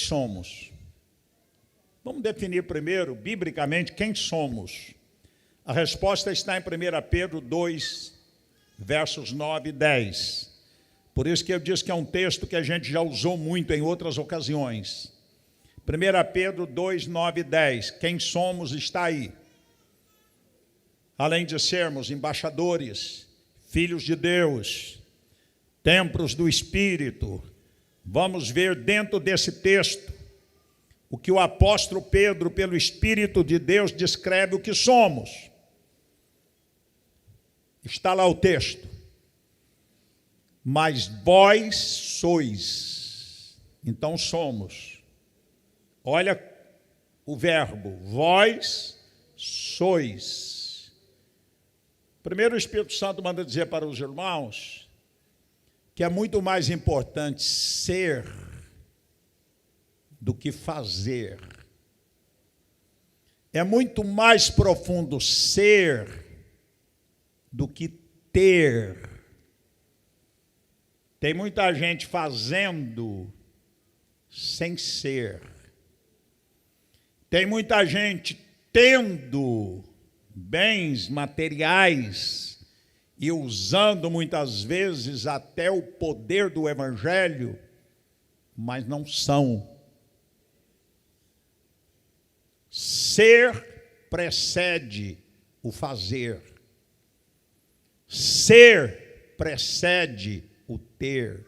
somos? Vamos definir primeiro, biblicamente, quem somos. A resposta está em 1 Pedro 2, versos 9 e 10. Por isso que eu disse que é um texto que a gente já usou muito em outras ocasiões. 1 Pedro 2, 9 e 10. Quem somos está aí. Além de sermos embaixadores, filhos de Deus, templos do Espírito, vamos ver dentro desse texto o que o apóstolo Pedro, pelo Espírito de Deus, descreve o que somos. Está lá o texto. Mas vós sois. Então somos. Olha o verbo. Vós sois. Primeiro o Espírito Santo manda dizer para os irmãos que é muito mais importante ser do que fazer. É muito mais profundo ser do que ter. Tem muita gente fazendo sem ser. Tem muita gente tendo bens materiais e usando muitas vezes até o poder do evangelho, mas não são. Ser precede o fazer. Ser precede o ter.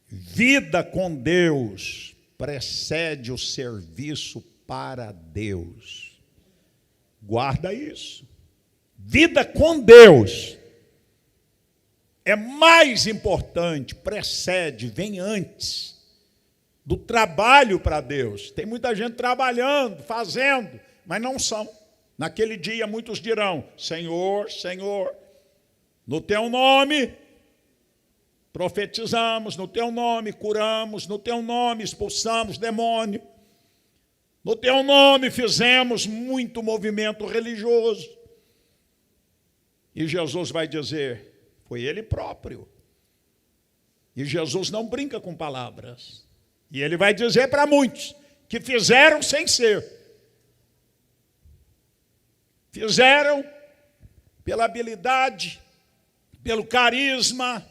Vida com Deus precede o serviço para Deus. Guarda isso. Vida com Deus é mais importante, precede, vem antes do trabalho para Deus. Tem muita gente trabalhando, fazendo, mas não são. Naquele dia muitos dirão: Senhor, Senhor, no teu nome profetizamos, no teu nome curamos, no teu nome expulsamos demônio, no teu nome fizemos muito movimento religioso. E Jesus vai dizer: foi ele próprio. E Jesus não brinca com palavras. E ele vai dizer para muitos que fizeram sem ser. Fizeram pela habilidade, pelo carisma.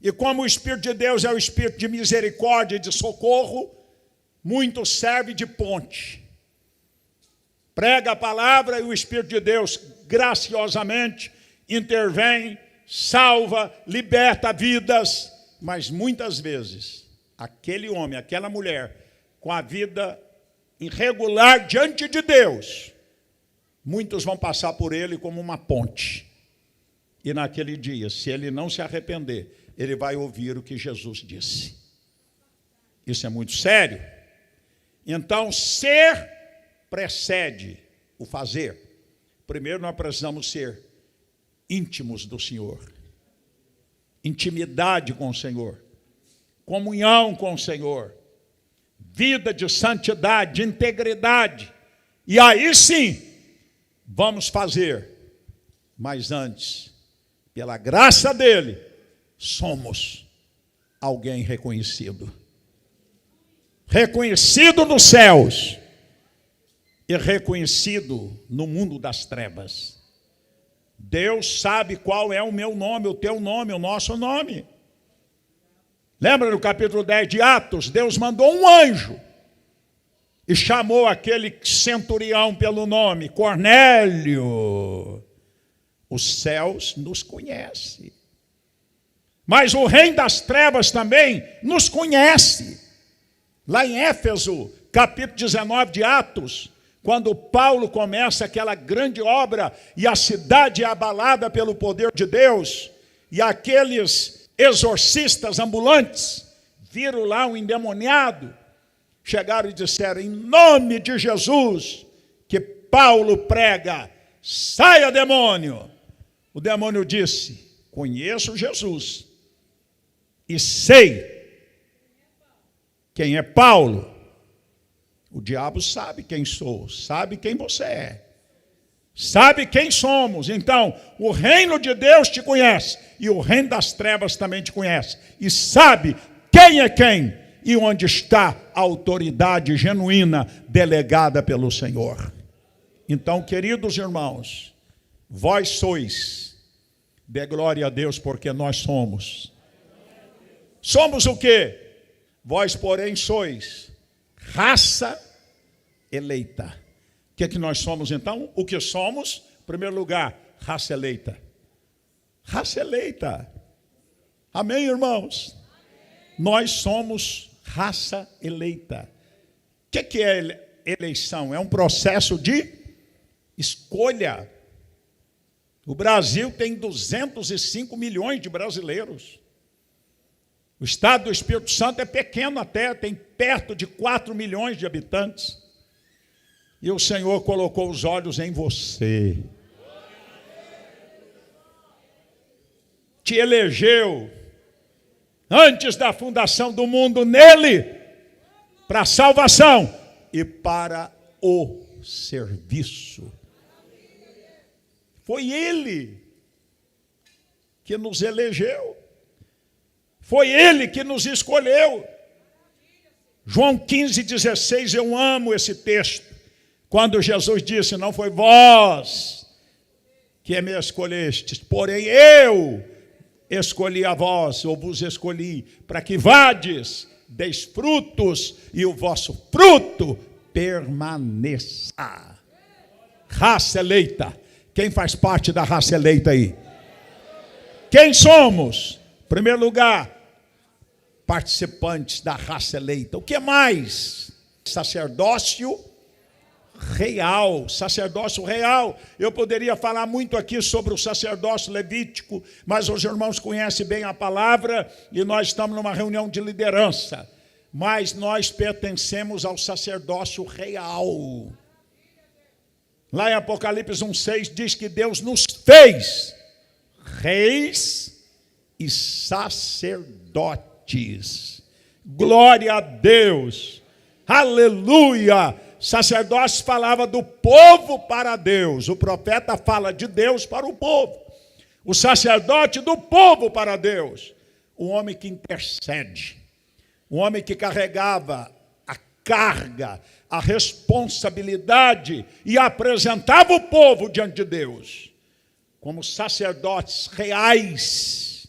E como o Espírito de Deus é o Espírito de misericórdia e de socorro, muito serve de ponte. Prega a palavra e o Espírito de Deus graciosamente intervém, salva, liberta vidas. Mas muitas vezes, aquele homem, aquela mulher, com a vida irregular diante de Deus, muitos vão passar por ele como uma ponte. E naquele dia, se ele não se arrepender, ele vai ouvir o que Jesus disse. Isso é muito sério. Então, ser precede o fazer. Primeiro, nós precisamos ser íntimos do Senhor. Intimidade com o Senhor. Comunhão com o Senhor. Vida de santidade, de integridade. E aí sim, vamos fazer. Mas antes, pela graça dele, somos alguém reconhecido. Reconhecido nos céus e reconhecido no mundo das trevas. Deus sabe qual é o meu nome, o teu nome, o nosso nome. Lembra no capítulo 10 de Atos? Deus mandou um anjo e chamou aquele centurião pelo nome, Cornélio. Os céus nos conhecem. Mas o reino das trevas também nos conhece. Lá em Éfeso, capítulo 19 de Atos, quando Paulo começa aquela grande obra e a cidade é abalada pelo poder de Deus, e aqueles exorcistas ambulantes viram lá um endemoniado, chegaram e disseram: em nome de Jesus, que Paulo prega, saia demônio. O demônio disse: conheço Jesus e sei quem é Paulo. O diabo sabe quem sou, sabe quem você é, sabe quem somos. Então, o reino de Deus te conhece e o reino das trevas também te conhece. E sabe quem é quem e onde está a autoridade genuína delegada pelo Senhor. Então, queridos irmãos, vós sois, dê glória a Deus, porque nós somos. Somos o quê? Vós, porém, sois raça eleita. O que é que nós somos, então? O que somos? Em primeiro lugar, raça eleita. Raça eleita. Amém, irmãos? Nós somos raça eleita. O que é eleição? É um processo de escolha. O Brasil tem 205 milhões de brasileiros. O estado do Espírito Santo é pequeno até, tem perto de 4 milhões de habitantes. E o Senhor colocou os olhos em você. Te elegeu antes da fundação do mundo nele, para a salvação e para o serviço. Foi ele que nos elegeu. Foi ele que nos escolheu. João 15,16, eu amo esse texto. Quando Jesus disse, não foi vós que me escolhestes, porém eu escolhi a vós, ou vos escolhi, para que vades, deis frutos, e o vosso fruto permaneça. Raça eleita. Quem faz parte da raça eleita aí? Quem somos? Em primeiro lugar, participantes da raça eleita. O que mais? Sacerdócio real. Sacerdócio real. Eu poderia falar muito aqui sobre o sacerdócio levítico, mas os irmãos conhecem bem a palavra e nós estamos numa reunião de liderança. Mas nós pertencemos ao sacerdócio real. Lá em Apocalipse 1,6 diz que Deus nos fez reis e sacerdotes. Glória a Deus. Aleluia. Sacerdócio falava do povo para Deus. O profeta fala de Deus para o povo. O sacerdote do povo para Deus. O homem que intercede. O homem que carregava a carga, a responsabilidade e apresentava o povo diante de Deus. Como sacerdotes reais,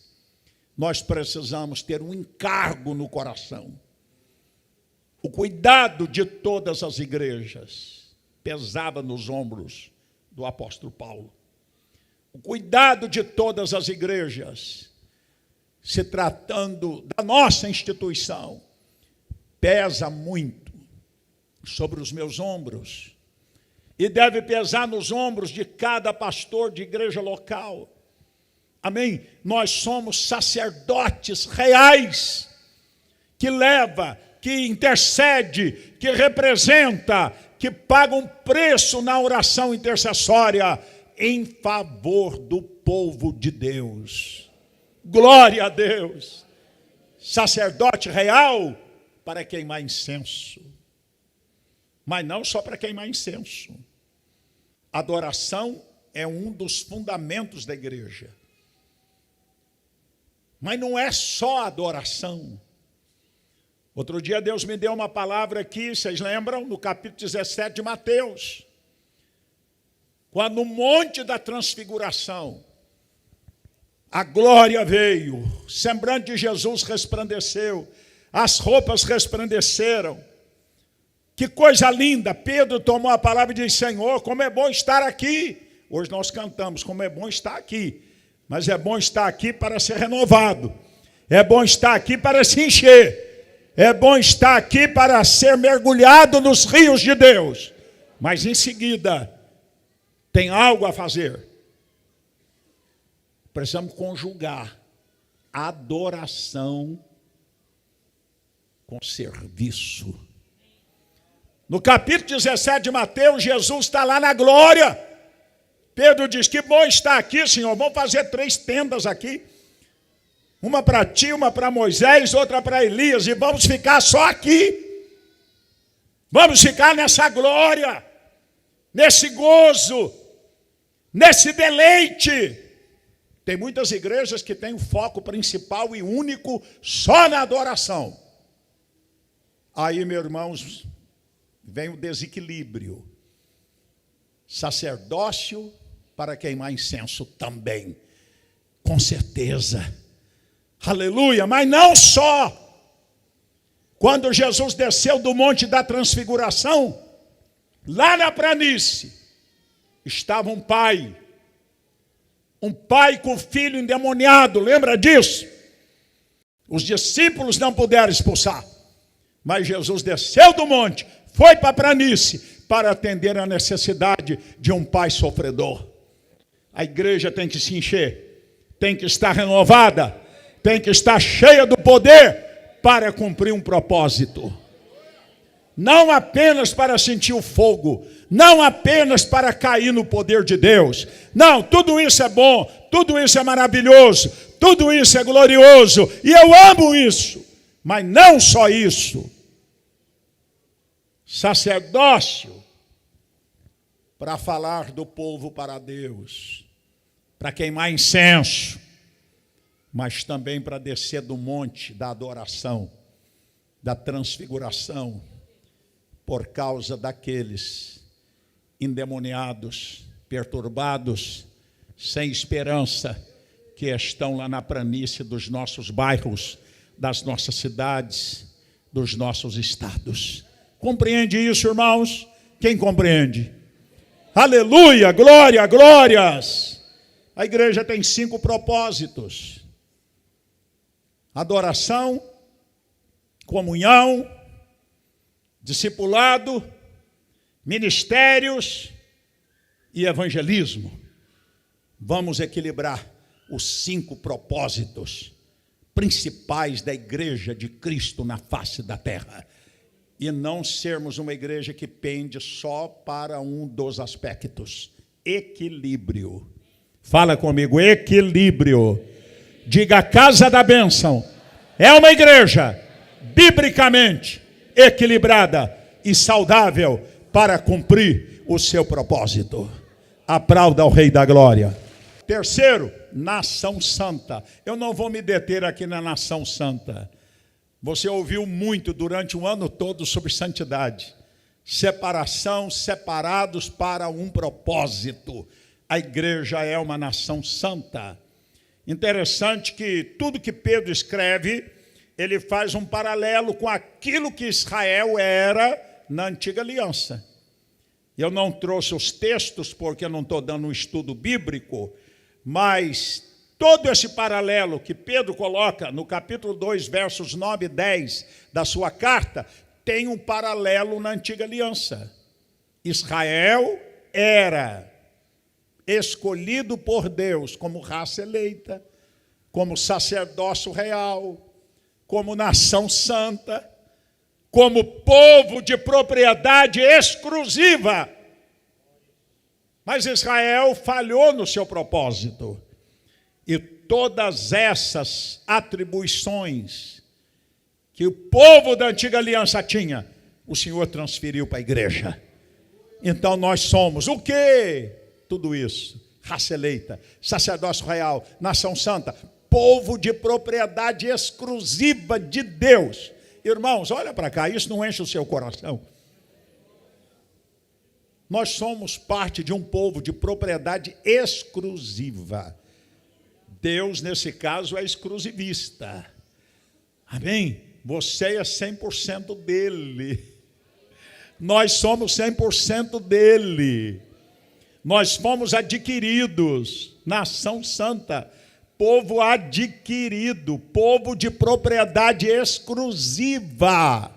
nós precisamos ter um encargo no coração. O cuidado de todas as igrejas pesava nos ombros do apóstolo Paulo. O cuidado de todas as igrejas, se tratando da nossa instituição, pesa muito sobre os meus ombros e deve pesar nos ombros de cada pastor de igreja local. Amém? Nós somos sacerdotes reais que leva, que intercede, que representa, que paga um preço na oração intercessória em favor do povo de Deus. Glória a Deus. Sacerdote real para queimar incenso. Mas não só para queimar incenso. Adoração é um dos fundamentos da igreja. Mas não é só adoração. Outro dia Deus me deu uma palavra aqui, vocês lembram? No capítulo 17 de Mateus. Quando no monte da transfiguração, a glória veio, o semblante de Jesus resplandeceu, as roupas resplandeceram. Que coisa linda! Pedro tomou a palavra e disse, Senhor, como é bom estar aqui. Hoje nós cantamos, como é bom estar aqui. Mas é bom estar aqui para ser renovado. É bom estar aqui para se encher. É bom estar aqui para ser mergulhado nos rios de Deus. Mas em seguida, tem algo a fazer. Precisamos conjugar adoração com serviço. No capítulo 17 de Mateus, Jesus está lá na glória. Pedro diz, que bom estar aqui, Senhor. Vamos fazer 3 tendas aqui. Uma para ti, uma para Moisés, outra para Elias. E vamos ficar só aqui. Vamos ficar nessa glória, nesse gozo, nesse deleite. Tem muitas igrejas que têm o foco principal e único só na adoração. Aí, meus irmãos, vem o desequilíbrio. Sacerdócio para queimar incenso também, com certeza. Aleluia, mas não só. Quando Jesus desceu do Monte da Transfiguração, lá na planície, estava um pai com o filho endemoniado, lembra disso? Os discípulos não puderam expulsar, mas Jesus desceu do monte, foi para a planície, para atender a necessidade de um pai sofredor. A igreja tem que se encher, tem que estar renovada, tem que estar cheia do poder para cumprir um propósito. Não apenas para sentir o fogo, não apenas para cair no poder de Deus. Não, tudo isso é bom, tudo isso é maravilhoso, tudo isso é glorioso, e eu amo isso. Mas não só isso. Sacerdócio para falar do povo para Deus, para queimar incenso, mas também para descer do monte da adoração, da transfiguração, por causa daqueles endemoniados, perturbados, sem esperança, que estão lá na planície dos nossos bairros, das nossas cidades, dos nossos estados. Compreende isso, irmãos? Quem compreende? Aleluia, glória, glórias! A igreja tem 5 propósitos: adoração, comunhão, discipulado, ministérios e evangelismo. Vamos equilibrar os 5 propósitos principais da igreja de Cristo na face da terra. E não sermos uma igreja que pende só para um dos aspectos. Equilíbrio. Fala comigo, equilíbrio. Diga, a casa da bênção é uma igreja biblicamente equilibrada e saudável para cumprir o seu propósito. Aplauda ao Rei da Glória. Terceiro, nação santa. Eu não vou me deter aqui na nação santa. Você ouviu muito durante o ano todo sobre santidade. Separação, separados para um propósito. A igreja é uma nação santa. Interessante que tudo que Pedro escreve, ele faz um paralelo com aquilo que Israel era na antiga aliança. Eu não trouxe os textos porque eu não estou dando um estudo bíblico, mas todo esse paralelo que Pedro coloca no capítulo 2, versos 9 e 10 da sua carta, tem um paralelo na antiga aliança. Israel era escolhido por Deus como raça eleita, como sacerdócio real, como nação santa, como povo de propriedade exclusiva. Mas Israel falhou no seu propósito. E todas essas atribuições que o povo da antiga aliança tinha, o Senhor transferiu para a igreja. Então nós somos o quê? Tudo isso. Raça eleita, sacerdócio real, nação santa, povo de propriedade exclusiva de Deus. Irmãos, olha para cá, isso não enche o seu coração? Nós somos parte de um povo de propriedade exclusiva. Deus, nesse caso, é exclusivista. Amém? Você é 100% dele. Nós somos 100% dele. Nós fomos adquiridos, nação santa, povo adquirido, povo de propriedade exclusiva.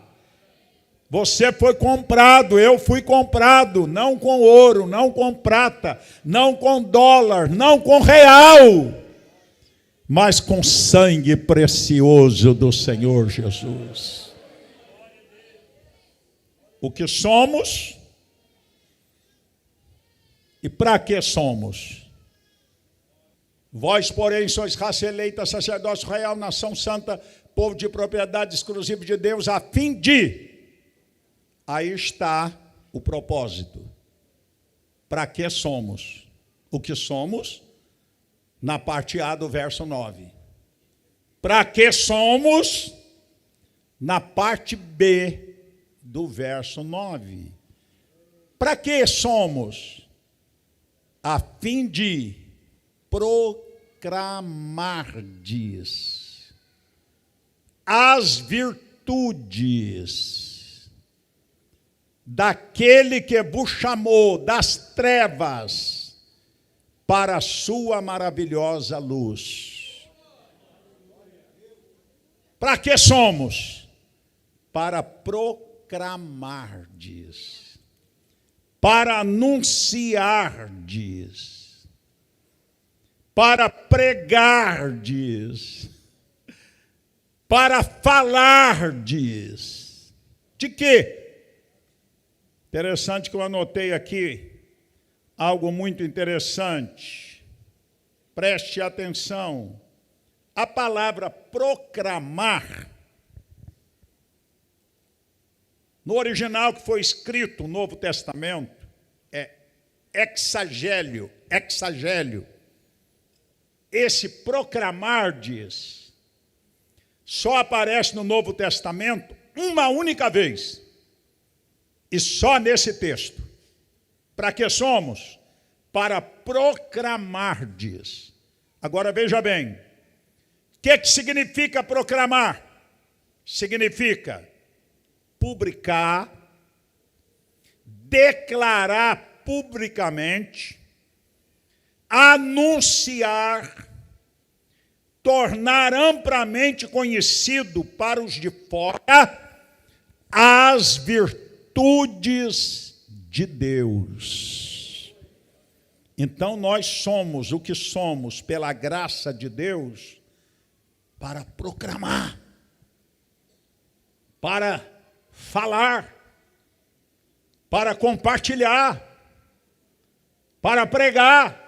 Você foi comprado, eu fui comprado, não com ouro, não com prata, não com dólar, não com real, mas com sangue precioso do Senhor Jesus. O que somos e para que somos? Vós, porém, sois raça eleita, sacerdócio real, nação santa, povo de propriedade exclusiva de Deus, a fim de... Aí está o propósito. Para que somos? O que somos? Na parte A do verso 9. Para que somos? Na parte B do verso 9. Para que somos? A fim de proclamardes as virtudes daquele que vos chamou das trevas para a sua maravilhosa luz. Para que somos? Para proclamardes, para anunciardes, para pregardes, para falardes. De quê? Interessante que eu anotei aqui algo muito interessante. Preste atenção. A palavra proclamar, no original que foi escrito no Novo Testamento, é exagélio. Esse proclamardes só aparece no Novo Testamento uma única vez. E só nesse texto. Para que somos? Para proclamardes. Agora veja bem. O que significa proclamar? Significa publicar, declarar publicamente, anunciar, tornar amplamente conhecido para os de fora as virtudes de Deus. Então nós somos o que somos pela graça de Deus para proclamar, para falar, para compartilhar, para pregar.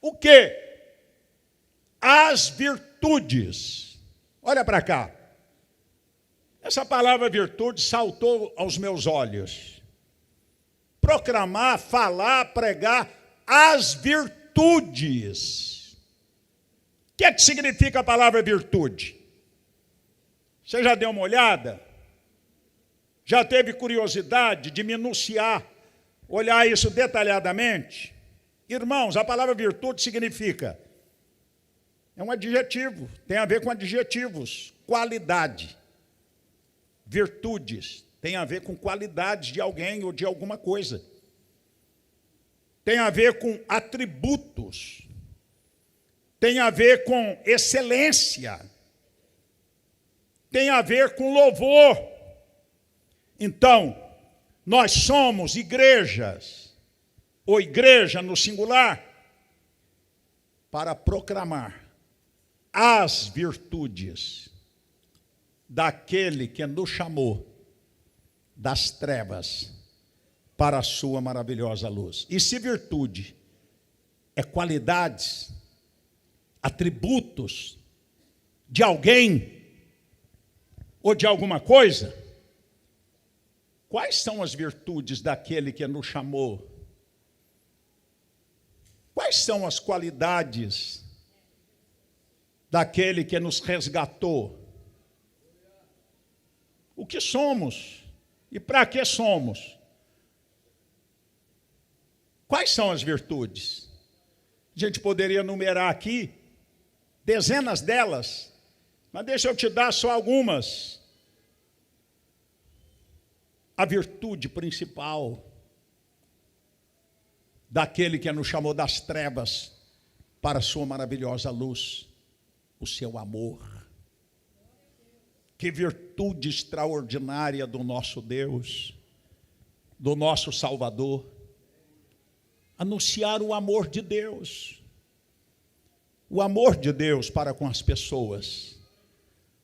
O quê? As virtudes. Olha para cá. Essa palavra virtude saltou aos meus olhos. Proclamar, falar, pregar as virtudes. O que significa a palavra virtude? Você já deu uma olhada? Já teve curiosidade de minuciar, olhar isso detalhadamente? Irmãos, a palavra virtude significa, é um adjetivo, tem a ver com adjetivos, qualidade. Virtudes tem a ver com qualidades de alguém ou de alguma coisa. Tem a ver com atributos. Tem a ver com excelência. Tem a ver com louvor. Então, nós somos igrejas, ou igreja no singular, para proclamar as virtudes daquele que nos chamou das trevas para a sua maravilhosa luz. E se virtude é qualidades, atributos de alguém ou de alguma coisa, quais são as virtudes daquele que nos chamou? Quais são as qualidades daquele que nos resgatou? O que somos e para que somos? Quais são as virtudes? A gente poderia numerar aqui dezenas delas, mas deixa eu te dar só algumas. A virtude principal daquele que nos chamou das trevas para a sua maravilhosa luz, o seu amor. Que virtude extraordinária do nosso Deus, do nosso Salvador. Anunciar o amor de Deus. O amor de Deus para com as pessoas.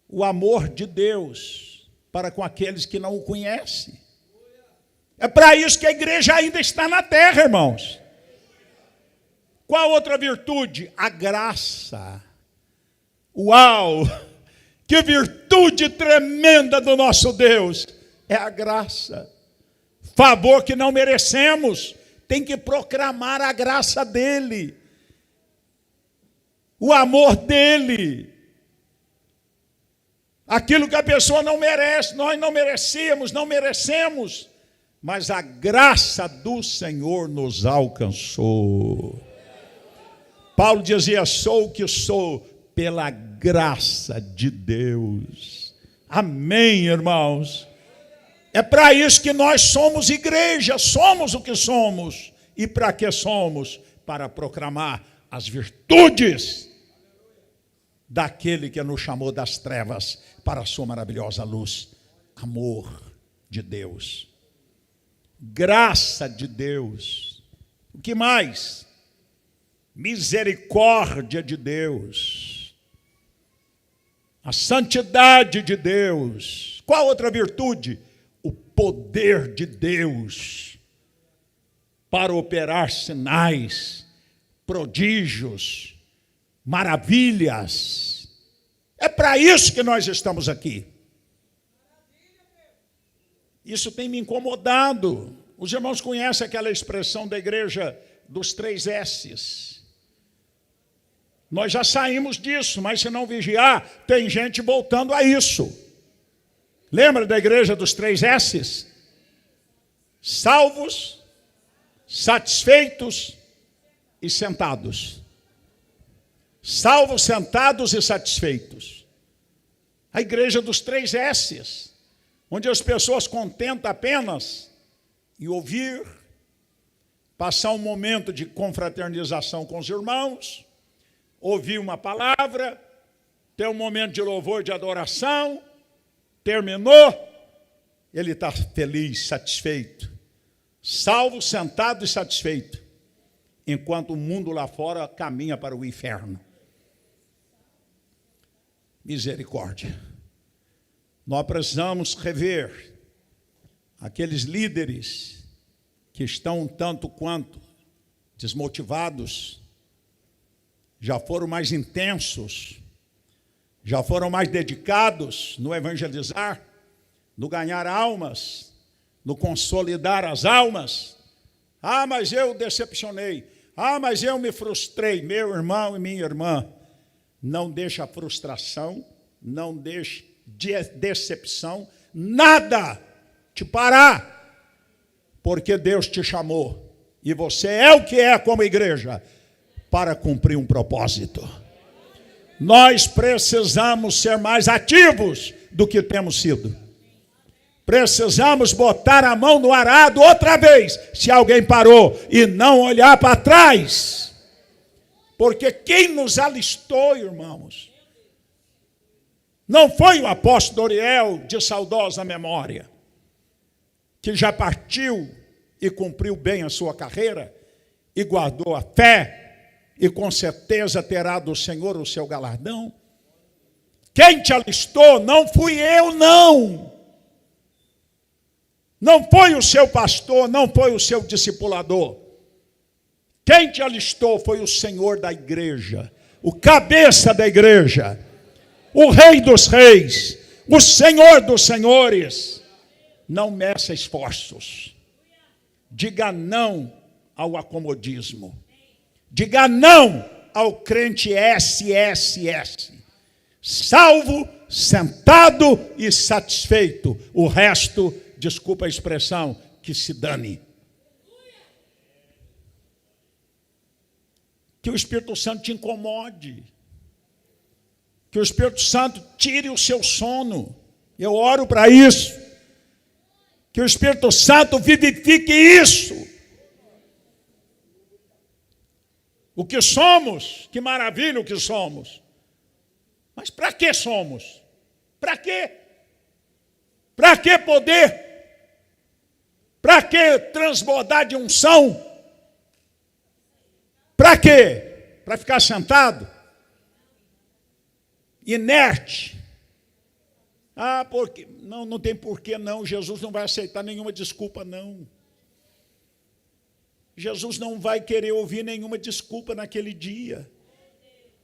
O amor de Deus para com aqueles que não o conhecem. É para isso que a igreja ainda está na terra, irmãos. Qual outra virtude? A graça. Uau! Que virtude tremenda do nosso Deus! É a graça. Favor que não merecemos. Tem que proclamar a graça dele. O amor dele. aquilo que a pessoa não merece, nós não merecemos, mas a graça do Senhor nos alcançou. Paulo dizia: sou o que sou pela graça de Deus. Amém, irmãos? É para isso que nós somos igreja, somos o que somos. E para que somos? Para proclamar as virtudes daquele que nos chamou das trevas para a sua maravilhosa luz. Amor de Deus, graça de Deus. O que mais? Misericórdia de Deus, a santidade de Deus. Qual outra virtude? O poder de Deus para operar sinais, prodígios, maravilhas. É para isso que nós estamos aqui. Isso tem me incomodado. Os irmãos conhecem aquela expressão da igreja dos 3 S's. Nós já saímos disso, mas se não vigiar, tem gente voltando a isso. Lembra da igreja dos 3 S's? Salvos, satisfeitos e sentados. Salvos, sentados e satisfeitos. A igreja dos 3 S's, onde as pessoas contentam apenas em ouvir, passar um momento de confraternização com os irmãos, ouvir uma palavra, ter um momento de louvor, de adoração, terminou, ele está feliz, satisfeito, salvo, sentado e satisfeito, enquanto o mundo lá fora caminha para o inferno. Misericórdia. Nós precisamos rever aqueles líderes que estão um tanto quanto desmotivados, já foram mais intensos, já foram mais dedicados no evangelizar, no ganhar almas, no consolidar as almas. Ah, mas eu decepcionei. Ah, mas eu me frustrei. Meu irmão e minha irmã, não deixe a frustração, não deixe decepção, nada te parar, porque Deus te chamou, e você é o que é como igreja, para cumprir um propósito. Nós precisamos ser mais ativos do que temos sido. Precisamos botar a mão no arado outra vez, se alguém parou, e não olhar para trás. Porque quem nos alistou, irmãos, não foi o apóstolo Doriel, de saudosa memória, que já partiu e cumpriu bem a sua carreira, e guardou a fé, e com certeza terá do Senhor o seu galardão. Quem te alistou não fui eu, não. Não foi o seu pastor, não foi o seu discipulador. Quem te alistou foi o Senhor da igreja, o cabeça da igreja, o Rei dos reis, o Senhor dos senhores. Não meça esforços. Diga não ao acomodismo. Diga não ao crente SSS. Salvo, sentado e satisfeito. O resto, desculpa a expressão, que se dane. Que o Espírito Santo te incomode. Que o Espírito Santo tire o seu sono. Eu oro para isso. Que o Espírito Santo vivifique isso. O que somos, que maravilha o que somos. Mas para que somos? Para quê? Para que poder? Para que transbordar de unção? Para quê? Para ficar sentado? Inerte? Ah, porque não tem porquê não. Jesus não vai aceitar nenhuma desculpa não. Jesus não vai querer ouvir nenhuma desculpa naquele dia.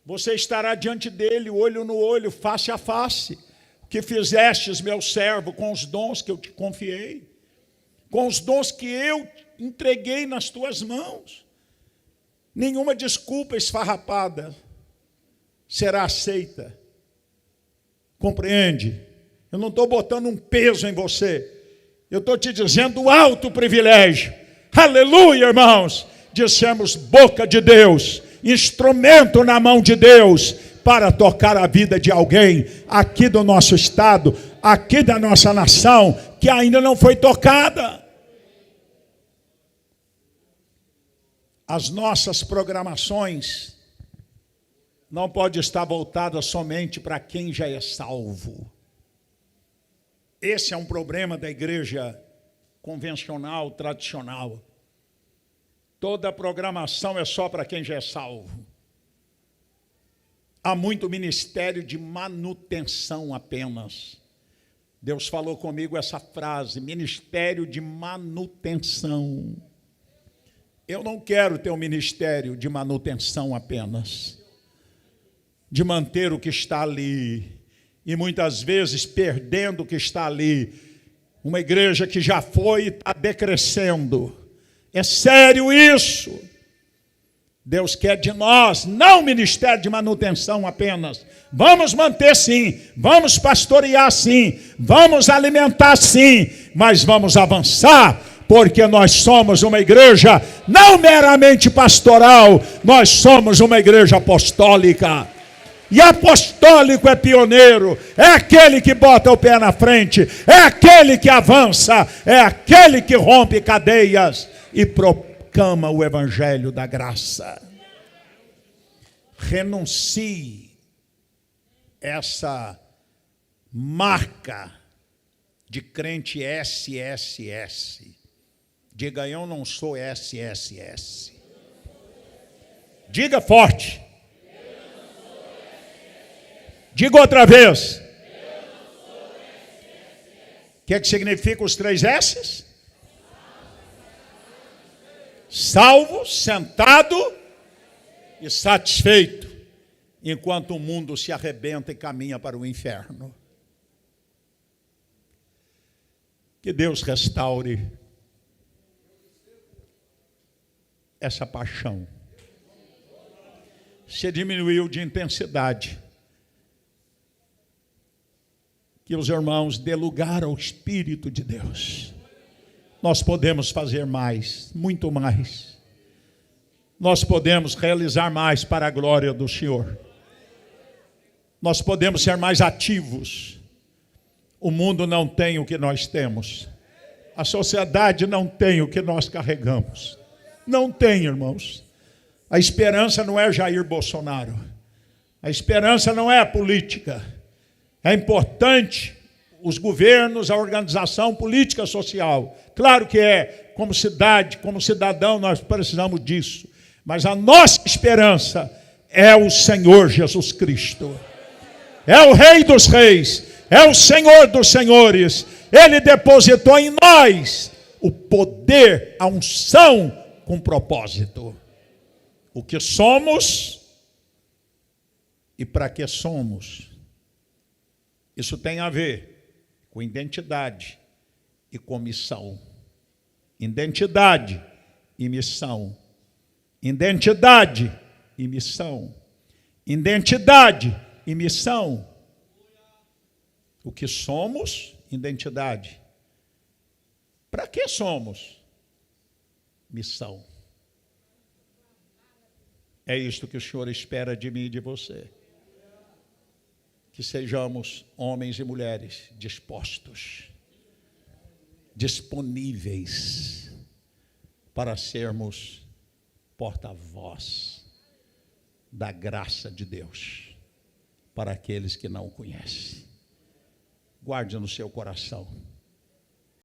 Você estará diante dele, olho no olho, face a face. O que fizestes, meu servo, com os dons que eu te confiei, com os dons que eu entreguei nas tuas mãos. Nenhuma desculpa esfarrapada será aceita. Compreende? Eu não estou botando um peso em você. Eu estou te dizendo alto privilégio. Aleluia, irmãos. Dissemos boca de Deus, instrumento na mão de Deus, para tocar a vida de alguém aqui do nosso estado, aqui da nossa nação, que ainda não foi tocada. As nossas programações não podem estar voltadas somente para quem já é salvo. Esse é um problema da igreja convencional, tradicional. Toda a programação é só para quem já é salvo. Há muito ministério de manutenção apenas. Deus falou comigo essa frase, ministério de manutenção. Eu não quero ter um ministério de manutenção apenas, de manter o que está ali, e muitas vezes perdendo o que está ali. Uma igreja que já foi e está decrescendo. É sério isso. Deus quer de nós, não ministério de manutenção apenas. Vamos manter sim, vamos pastorear sim, vamos alimentar sim, mas vamos avançar, porque nós somos uma igreja não meramente pastoral, nós somos uma igreja apostólica. E apostólico é pioneiro, é aquele que bota o pé na frente, é aquele que avança, é aquele que rompe cadeias e proclama o evangelho da graça. Renuncie essa marca de crente SSS. Diga, eu não sou SSS. Diga forte. Diga outra vez. O que significa os 3 S's? Salvo, sentado e satisfeito, enquanto o mundo se arrebenta e caminha para o inferno. Que Deus restaure essa paixão. Se diminuiu de intensidade. Que os irmãos dê lugar ao Espírito de Deus. Nós podemos fazer mais, muito mais. Nós podemos realizar mais para a glória do Senhor. Nós podemos ser mais ativos. O mundo não tem o que nós temos. A sociedade não tem o que nós carregamos. Não tem, irmãos. A esperança não é Jair Bolsonaro. A esperança não é a política. É importante os governos, a organização política social. Claro que é, como cidade, como cidadão, nós precisamos disso. Mas a nossa esperança é o Senhor Jesus Cristo. É o Rei dos Reis, é o Senhor dos Senhores. Ele depositou em nós o poder, a unção com propósito. O que somos e para que somos. Isso tem a ver com identidade e com missão. Identidade e missão. Identidade e missão. Identidade e missão. O que somos, identidade. Para que somos? Missão. É isto que o Senhor espera de mim e de você. Que sejamos homens e mulheres dispostos, disponíveis para sermos porta-voz da graça de Deus para aqueles que não o conhecem. Guarde no seu coração.